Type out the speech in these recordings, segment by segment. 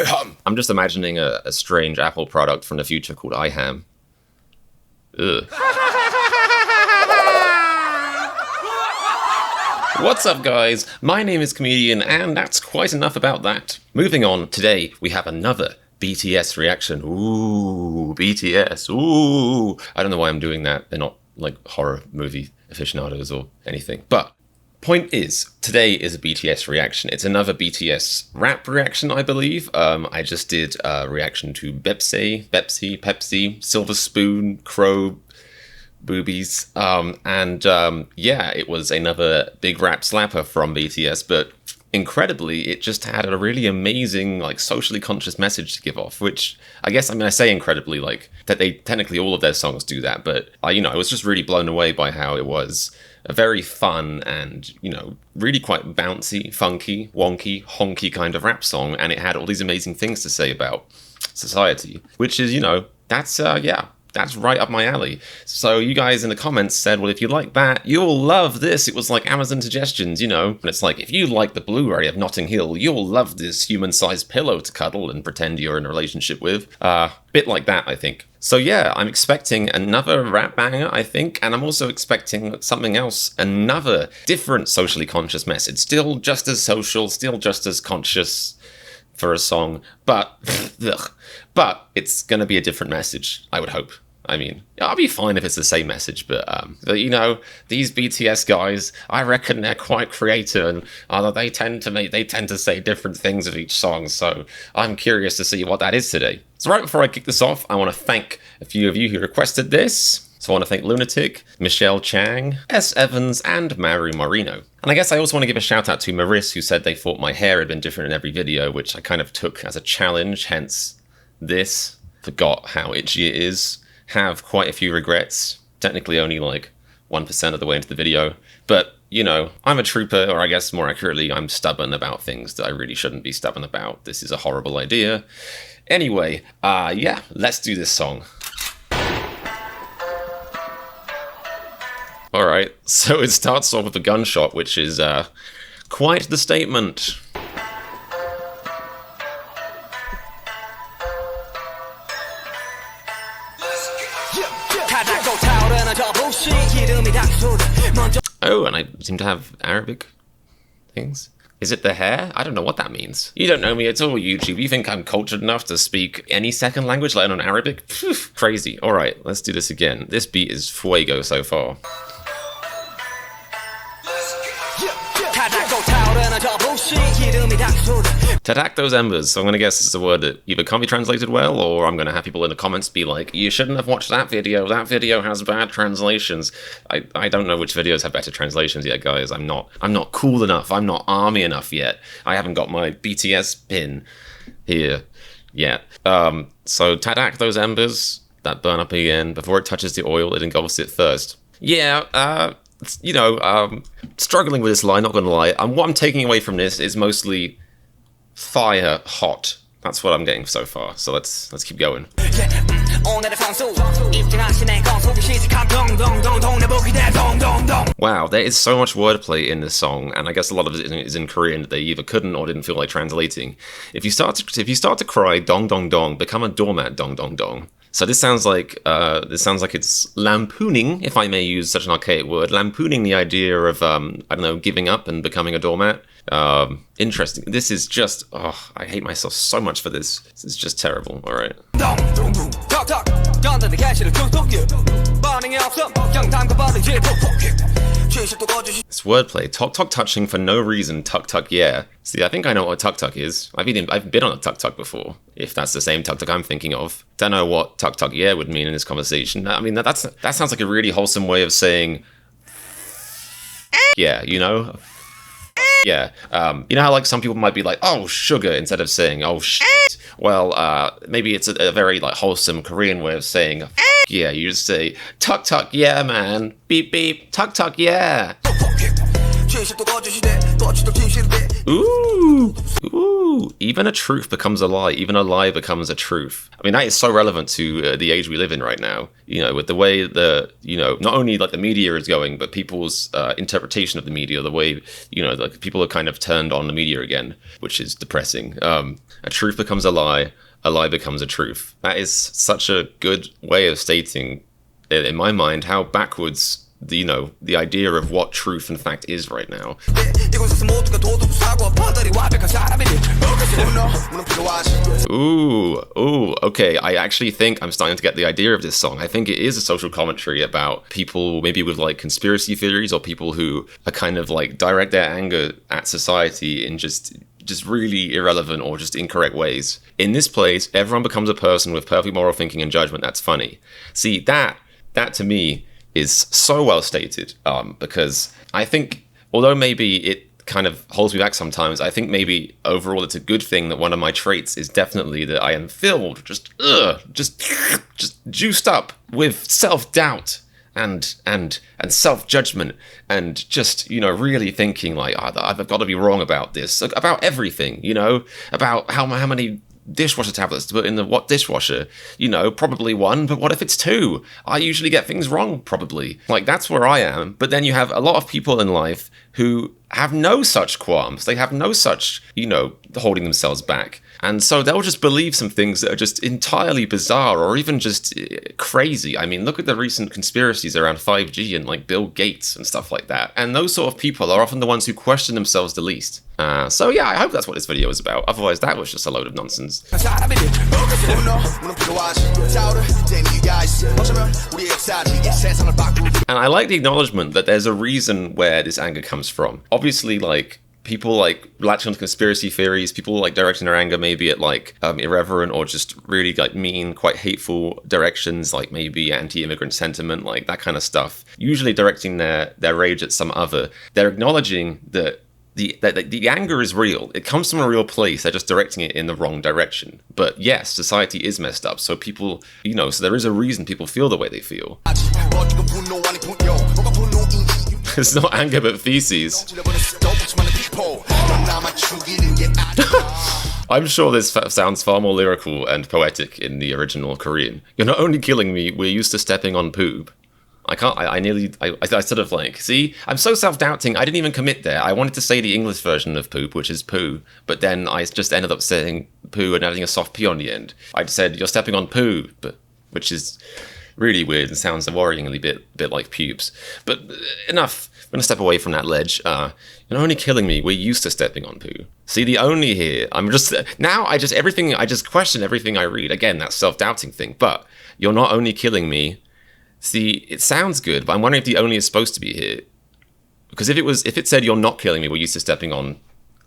IHAM. I'm just imagining a strange Apple product from the future called IHAM. Ugh. What's up, guys? My name is Comedian, and that's quite enough about that. Moving on, today we have another BTS reaction. Ooh, BTS. Ooh. I don't know why I'm doing that. They're not like horror movie aficionados or anything. But point is, today is a BTS reaction. It's another BTS rap reaction, I believe. I just did a reaction to Pepsi, Silver Spoon, Crow, Boobies, yeah, it was another big rap slapper from BTS, but incredibly, it just had a really amazing, like, socially conscious message to give off, which I guess, I say incredibly, like, that they, technically all of their songs do that, but, I was just really blown away by how it was a very fun and, really quite bouncy, funky, wonky, honky kind of rap song, and it had all these amazing things to say about society, which is, that's right up my alley. So you guys in the comments said, well, if you like that, you'll love this. It was like Amazon suggestions, And it's like, if you like the Blu-ray of Notting Hill, you'll love this human-sized pillow to cuddle and pretend you're in a relationship with. Bit like that, I think. So yeah, I'm expecting another rap banger, I think, and I'm also expecting something else, another different socially conscious message. Still just as social, still just as conscious for a song, but it's gonna be a different message, I would hope. I'll be fine if it's the same message, but these BTS guys, I reckon they're quite creative, and they tend to say different things of each song, so I'm curious to see what that is today. So right before I kick this off, I want to thank a few of you who requested this. So I want to thank Lunatic, Michelle Chang, S. Evans, and Maru Marino. And I guess I also want to give a shout out to Maris, who said they thought my hair had been different in every video, which I kind of took as a challenge, hence this. Forgot how itchy it is. Have quite a few regrets, technically only like 1% of the way into the video, but I'm a trooper, or I guess more accurately, I'm stubborn about things that I really shouldn't be stubborn about. This is a horrible idea. Anyway, yeah, let's do this song. Alright, so it starts off with a gunshot, which is quite the statement. Oh, and I seem to have Arabic things. Is it the hair? I don't know what that means. You don't know me at all, YouTube. You think I'm cultured enough to speak any second language, let alone Arabic? Phew, crazy. Alright, let's do this again. This beat is fuego so far. Tadak those embers. So I'm gonna guess this is a word that either can't be translated well, or I'm gonna have people in the comments be like, you shouldn't have watched that video. That video has bad translations. I don't know which videos have better translations yet, guys. I'm not cool enough. I'm not army enough yet. I haven't got my BTS pin here yet. So Tadak those embers that burn up again. Before it touches the oil, it engulfs it first. Yeah, struggling with this line, not gonna lie. What I'm taking away from this is mostly fire hot. That's what I'm getting so far. So let's keep going. Wow, there is so much wordplay in this song, and I guess a lot of it is in Korean that they either couldn't or didn't feel like translating. If you start to cry dong dong dong, become a doormat dong dong dong. So this sounds like it's lampooning, if I may use such an archaic word, lampooning the idea of giving up and becoming a doormat. Interesting. This is just, I hate myself so much for this. This is just terrible. All right. It's wordplay. Tuk tuk touching for no reason. Tuk tuk yeah. See, I think I know what a tuk tuk is. I've been on a tuk tuk before. If that's the same tuk tuk I'm thinking of. Don't know what tuk tuk yeah would mean in this conversation. That sounds like a really wholesome way of saying yeah. Yeah. You know how like some people might be like, oh, sugar, instead of saying, oh, shit. Well, maybe it's a very like wholesome Korean way of saying, yeah. You just say, tuk tuk, yeah, man. Beep, beep, tuk tuk, yeah. Ooh. Ooh, even a truth becomes a lie. Even a lie becomes a truth. I mean, that is so relevant to the age we live in right now. You know, with the way not only like the media is going, but people's interpretation of the media, the way, like people are kind of turned on the media again, which is depressing. A truth becomes a lie becomes a truth. That is such a good way of stating, in my mind, how backwards the idea of what truth in fact is right now. Ooh, okay. I actually think I'm starting to get the idea of this song. I think it is a social commentary about people maybe with like conspiracy theories, or people who are kind of like direct their anger at society in just really irrelevant or just incorrect ways. In this place, everyone becomes a person with perfect moral thinking and judgment. That's funny. See, that to me is so well stated, because I think, although maybe it kind of holds me back sometimes, I think maybe overall it's a good thing that one of my traits is definitely that I am filled, just juiced up with self-doubt and self-judgment, and just, really thinking like, I've got to be wrong about this, about everything, about how many dishwasher tablets to put in the what dishwasher, probably one, but what if it's two? I usually get things wrong, probably. Like, that's where I am. But then you have a lot of people in life who have no such qualms. They have no such, holding themselves back. And so they'll just believe some things that are just entirely bizarre, or even just crazy. I mean, look at the recent conspiracies around 5G and like Bill Gates and stuff like that. And those sort of people are often the ones who question themselves the least. So yeah, I hope that's what this video is about. Otherwise, that was just a load of nonsense. And I like the acknowledgement that there's a reason where this anger comes from. Obviously, like, people like latching onto conspiracy theories, people like directing their anger maybe at like irreverent or just really like mean, quite hateful directions, like maybe anti-immigrant sentiment, like that kind of stuff. Usually directing their rage at some other. They're acknowledging that the anger is real. It comes from a real place. They're just directing it in the wrong direction. But yes, society is messed up. So people, so there is a reason people feel the way they feel. It's not anger, but feces. I'm sure this sounds far more lyrical and poetic in the original Korean. You're not only killing me, we're used to stepping on poop. I sort of like, see, I'm so self-doubting, I didn't even commit there. I wanted to say the English version of poop, which is poo, but then I just ended up saying poo and adding a soft P on the end. I said, you're stepping on poo, which is really weird and sounds a worryingly bit like pubes. But enough. I'm going to step away from that ledge. You're not only killing me, we're used to stepping on poo. See, the only here, I just question everything I read. Again, that self-doubting thing. But you're not only killing me. See, it sounds good, but I'm wondering if the only is supposed to be here. Because if it said you're not killing me, we're used to stepping on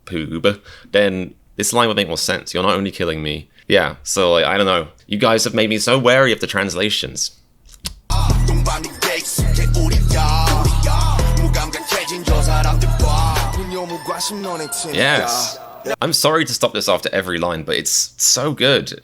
poo, then this line would make more sense. You're not only killing me. Yeah, so like, I don't know. You guys have made me so wary of the translations. Yes. I'm sorry to stop this after every line, but it's so good.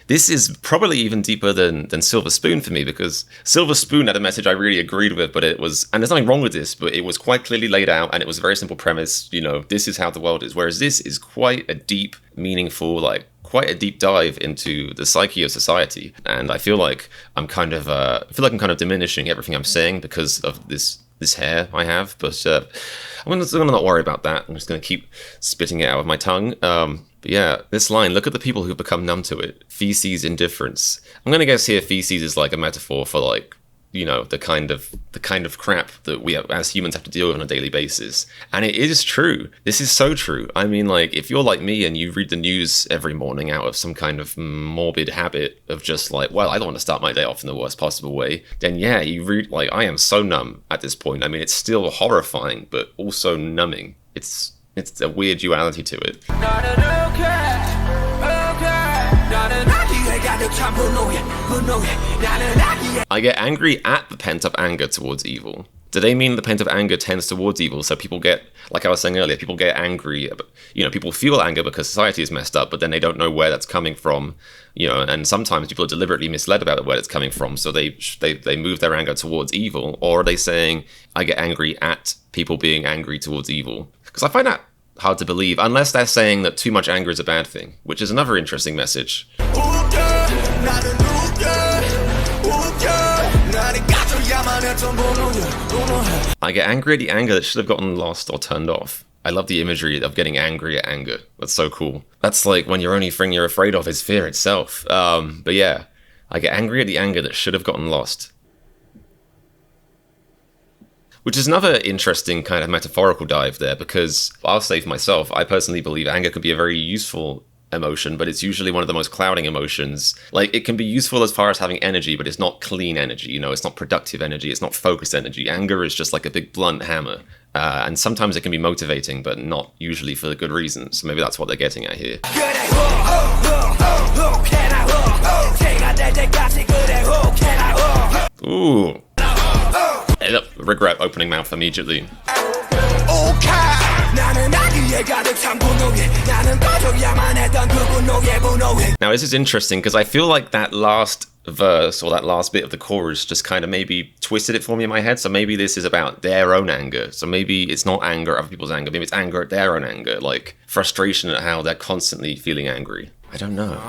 This is probably even deeper than Silver Spoon for me, because Silver Spoon had a message I really agreed with, but and there's nothing wrong with this, but it was quite clearly laid out, and it was a very simple premise, this is how the world is. Whereas this is quite a deep, meaningful, quite a deep dive into the psyche of society. And I feel like I'm kind of diminishing everything I'm saying because of this hair I have, but I'm gonna not worry about that. I'm just gonna keep spitting it out with my tongue. But yeah, this line, look at the people who've become numb to it. Feces indifference. I'm gonna guess here feces is like a metaphor for like, the kind of crap that we as humans have to deal with on a daily basis. And it is true. This is so true. I mean, like, if you're like me and you read the news every morning out of some kind of morbid habit of just like, well, I don't want to start my day off in the worst possible way, then yeah, you read, like, I am so numb at this point. I mean, it's still horrifying, but also numbing. It's a weird duality to it. I get angry at the pent-up anger towards evil. Do they mean the pent-up anger tends towards evil? So people get, like I was saying earlier, people get angry. People feel anger because society is messed up, but then they don't know where that's coming from. And sometimes people are deliberately misled about where it's coming from. So they move their anger towards evil. Or are they saying, I get angry at people being angry towards evil? Because I find that hard to believe, unless they're saying that too much anger is a bad thing, which is another interesting message. I get angry at the anger that should have gotten lost or turned off. I love the imagery of getting angry at anger. That's so cool. That's like when your only thing you're afraid of is fear itself. But yeah, I get angry at the anger that should have gotten lost. Which is another interesting kind of metaphorical dive there, because I'll say for myself, I personally believe anger can be a very useful emotion, but it's usually one of the most clouding emotions. Like, it can be useful as far as having energy, but it's not clean energy, you know, it's not productive energy, it's not focused energy. Anger is just like a big blunt hammer. And sometimes it can be motivating, but not usually for good reasons. So maybe that's what they're getting at here. Ooh. Regret opening mouth immediately. Now this is interesting because I feel like that last verse or that last bit of the chorus just kind of maybe twisted it for me in my head. So maybe this is about their own anger. So maybe it's not anger at other people's anger. Maybe it's anger at their own anger, like frustration at how they're constantly feeling angry. I don't know.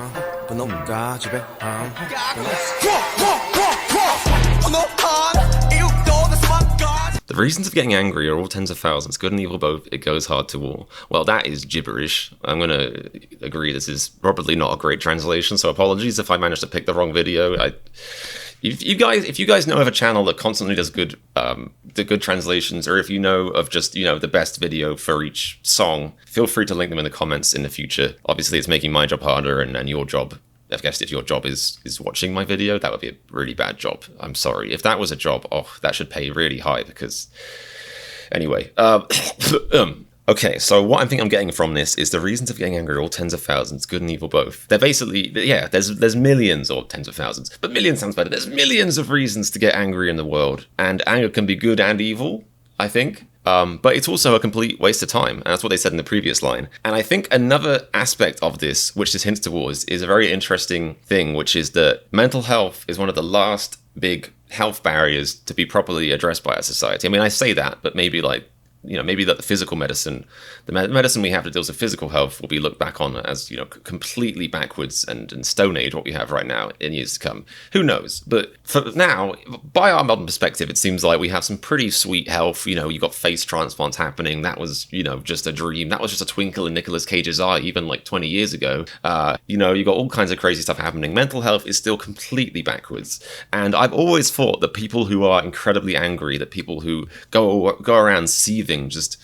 The reasons of getting angry are all tens of thousands, good and evil both, it goes hard to all. Well, that is gibberish. I'm going to agree this is probably not a great translation, so apologies if I managed to pick the wrong video. If you guys know of a channel that constantly does good translations, or if you know of just, you know, the best video for each song, feel free to link them in the comments in the future. Obviously, it's making my job harder and your job. I guess if your job is watching my video, that would be a really bad job. I'm sorry. If that was a job, that should pay really high because... Anyway. Okay, so what I think I'm getting from this is the reasons of getting angry are all tens of thousands, good and evil both. They're basically, yeah, there's millions or tens of thousands, but millions sounds better. There's millions of reasons to get angry in the world, and anger can be good and evil, I think. But it's also a complete waste of time, and that's what they said in the previous line. And I think another aspect of this, which this hints towards, is a very interesting thing, which is that mental health is one of the last big health barriers to be properly addressed by our society. I mean, I say that, but maybe maybe that the physical medicine, the medicine we have that deals with physical health will be looked back on as, completely backwards and Stone Age what we have right now in years to come. Who knows? But for now, by our modern perspective, it seems like we have some pretty sweet health. You got face transplants happening. That was, just a dream. That was just a twinkle in Nicolas Cage's eye even like 20 years ago. You got all kinds of crazy stuff happening. Mental health is still completely backwards. And I've always thought that people who are incredibly angry, that people who go around seething, just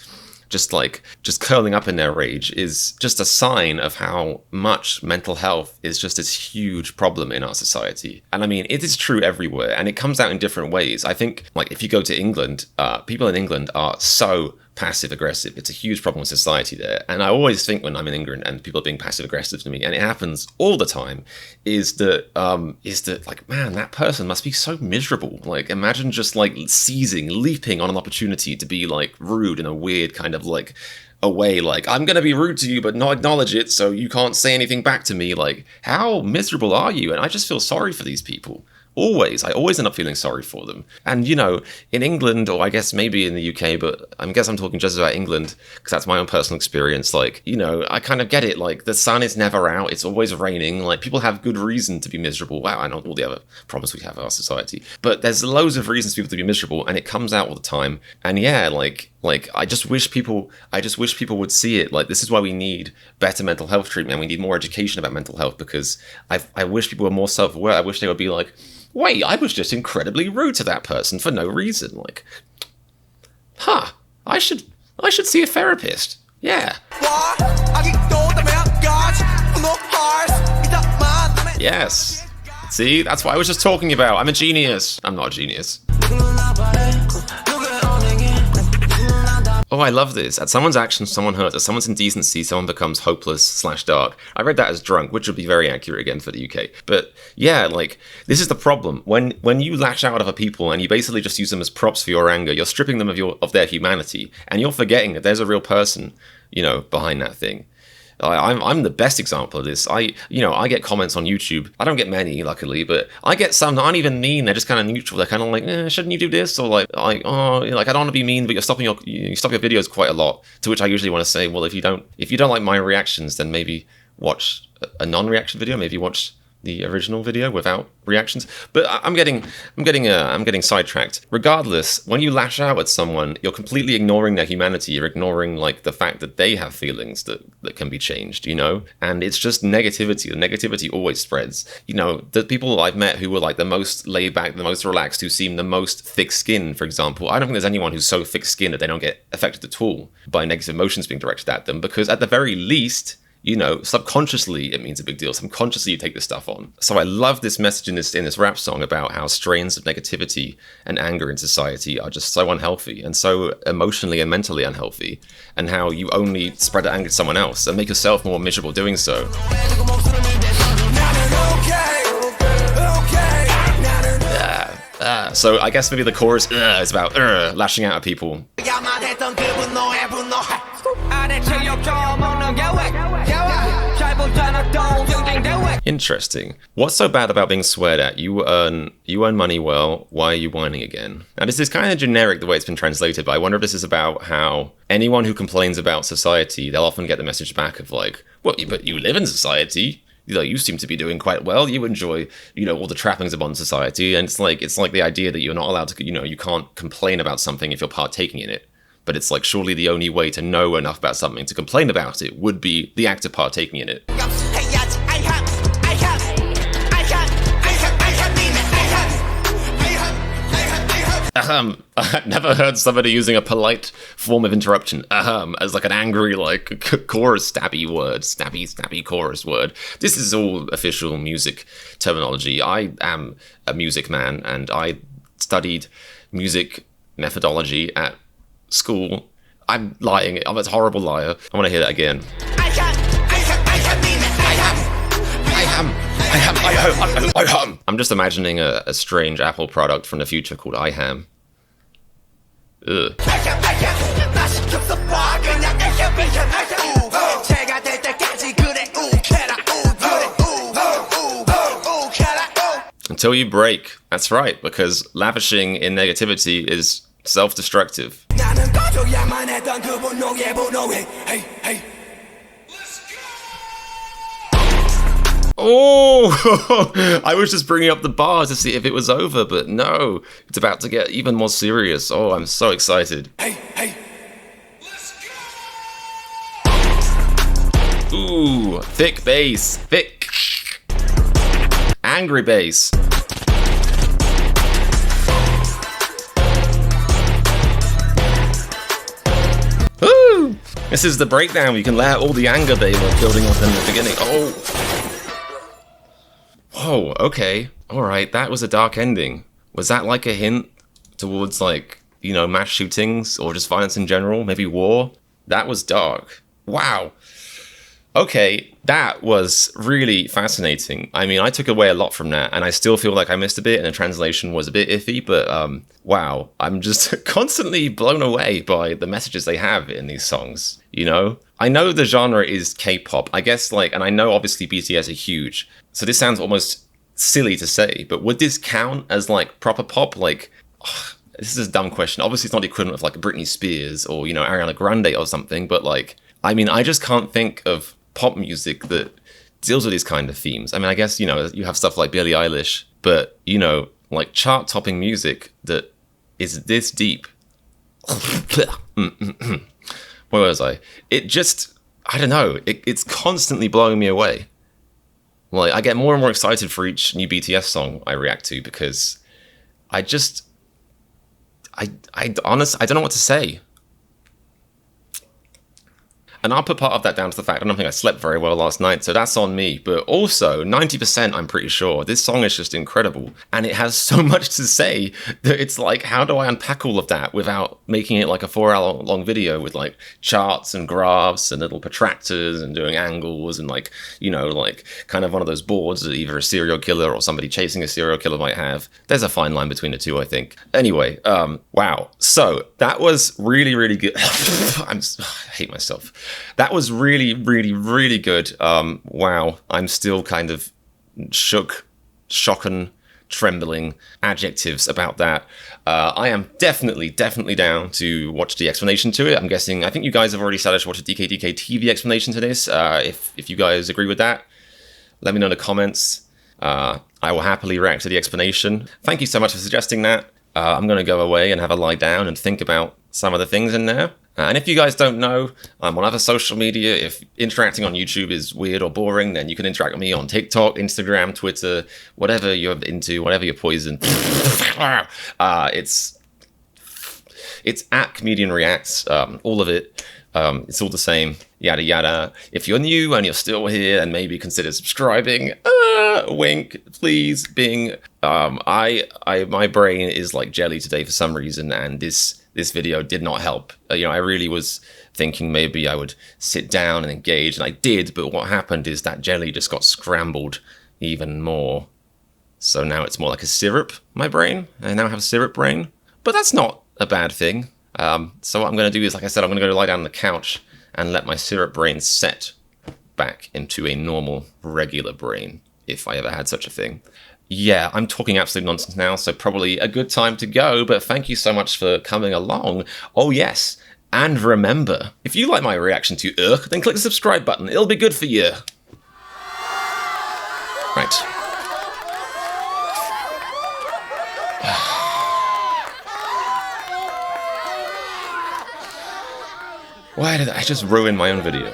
curling up in their rage, is just a sign of how much mental health is just this huge problem in our society. And I mean, it is true everywhere, and it comes out in different ways. I think, like, if you go to England, people in England are so passive aggressive. It's a huge problem with society there. And I always think when I'm in England and people are being passive aggressive to me, and it happens all the time, is that like, man, that person must be so miserable. Like, imagine just like leaping on an opportunity to be like rude in a weird kind of like a way, like, I'm going to be rude to you but not acknowledge it so you can't say anything back to me. Like, how miserable are you? And I just feel sorry for these people. I always end up feeling sorry for them. And, in England, or I guess maybe in the UK, but I guess I'm talking just about England, because that's my own personal experience. Like, I kind of get it. Like, the sun is never out. It's always raining. Like, people have good reason to be miserable. Wow, I know all the other problems we have in our society. But there's loads of reasons for people to be miserable, and it comes out all the time. And yeah, like I just wish people would see it. Like, this is why we need better mental health treatment. We need more education about mental health, because I wish people were more self-aware. I wish they would be like, wait, I was just incredibly rude to that person for no reason. Like, I should see a therapist. Yeah. Yes. See, that's what I was just talking about. I'm a genius. I'm not a genius. Oh, I love this. At someone's actions, someone hurts. At someone's indecency, someone becomes hopeless/dark. I read that as drunk, which would be very accurate again for the UK. But yeah, like, this is the problem. When you lash out at other people and you basically just use them as props for your anger, you're stripping them of their humanity, and you're forgetting that there's a real person, behind that thing. I'm the best example of this. I get comments on YouTube. I don't get many, luckily, but I get some that aren't even mean. They're just kind of neutral. They're kind of like, shouldn't you do this? Or oh, like I don't want to be mean, but you stop your videos quite a lot. To which I usually want to say, well, if you don't like my reactions, then maybe watch a non-reaction video. Maybe watch the original video without reactions. But I'm getting sidetracked. Regardless, when you lash out at someone, you're completely ignoring their humanity. You're ignoring like the fact that they have feelings that can be changed, you know? And it's just negativity. The negativity always spreads. You know, the people I've met who were like the most laid back, the most relaxed, who seem the most thick-skinned, for example, I don't think there's anyone who's so thick-skinned that they don't get affected at all by negative emotions being directed at them, because at the very least, you know, subconsciously it means a big deal. Subconsciously you take this stuff on. So I love this message in this rap song about how strains of negativity and anger in society are just so unhealthy and so emotionally and mentally unhealthy, and how you only spread that anger to someone else and make yourself more miserable doing so. So I guess maybe the chorus is about lashing out at people. Interesting. What's so bad about being sweared at? You earn money well. Why are you whining again? Now this is kind of generic the way it's been translated, but I wonder if this is about how anyone who complains about society, they'll often get the message back of like, well, but you live in society. You seem to be doing quite well. You enjoy, all the trappings of modern society, and it's like the idea that you're not allowed to, you can't complain about something if you're partaking in it. But it's like surely the only way to know enough about something to complain about it would be the act of partaking in it. I've never heard somebody using a polite form of interruption, as like an angry, like, chorus snappy chorus word. This is all official music terminology. I am a music man, and I studied music methodology at school. I'm lying. I'm a horrible liar. I want to hear that again. I'm just imagining a strange Apple product from the future called iHam. Ugh. Until you break. That's right, because lavishing in negativity is self-destructive. Oh, I was just bringing up the bar to see if it was over, but no, it's about to get even more serious. Oh, I'm so excited. Ooh, thick bass, thick, angry bass. Woo! This is the breakdown. You can let out all the anger they were building up in the beginning. Oh, okay. All right. That was a dark ending. Was that like a hint towards like, mass shootings or just violence in general? Maybe war? That was dark. Wow. Okay. That was really fascinating. I mean, I took away a lot from that, and I still feel like I missed a bit and the translation was a bit iffy, but wow. I'm just constantly blown away by the messages they have in these songs, I know the genre is K-pop, I guess, and I know obviously BTS are huge, so this sounds almost silly to say, but would this count as proper pop? This is a dumb question. Obviously it's not the equivalent of Britney Spears or, Ariana Grande or something, but I just can't think of pop music that deals with these kind of themes. I mean, I guess, you have stuff like Billie Eilish, but, chart-topping music that is this deep. Where was I? It just, I don't know, it's constantly blowing me away. I get more and more excited for each new BTS song I react to, because I honestly, I don't know what to say. And I'll put part of that down to the fact I don't think I slept very well last night, so that's on me. But also, 90% I'm pretty sure, this song is just incredible. And it has so much to say that it's how do I unpack all of that without making it a 4-hour long video with charts and graphs and little protractors and doing angles and kind of one of those boards that either a serial killer or somebody chasing a serial killer might have. There's a fine line between the two, I think. Anyway, wow. So that was really, really good. I hate myself. That was really, really, really good. Wow, I'm still kind of shocking, trembling adjectives about that. I am definitely down to watch the explanation to it. I think you guys have already started to watch a DK TV explanation to this. If you guys agree with that, let me know in the comments. I will happily react to the explanation. Thank you so much for suggesting that. I'm going to go away and have a lie down and think about some of the things in there. And if you guys don't know, I'm on other social media. If interacting on YouTube is weird or boring, then you can interact with me on TikTok, Instagram, Twitter, whatever you're into, whatever your poison. It's at Comedian Reacts, all of it. It's all the same, yada yada. If you're new and you're still here, then maybe consider subscribing. Wink, please. Bing. My brain is like jelly today for some reason, and this video did not help. I really was thinking maybe I would sit down and engage, and I did, but what happened is that jelly just got scrambled even more. So now it's more like a syrup, my brain. I now have a syrup brain, but that's not a bad thing. So what I'm going to do is, like I said, I'm going to go lie down on the couch and let my syrup brain set back into a normal, regular brain, if I ever had such a thing. Yeah, I'm talking absolute nonsense now, so probably a good time to go, but thank you so much for coming along. Oh yes, and remember, if you like my reaction to Urk, then click the subscribe button. It'll be good for you. Right. Why did I just ruin my own video?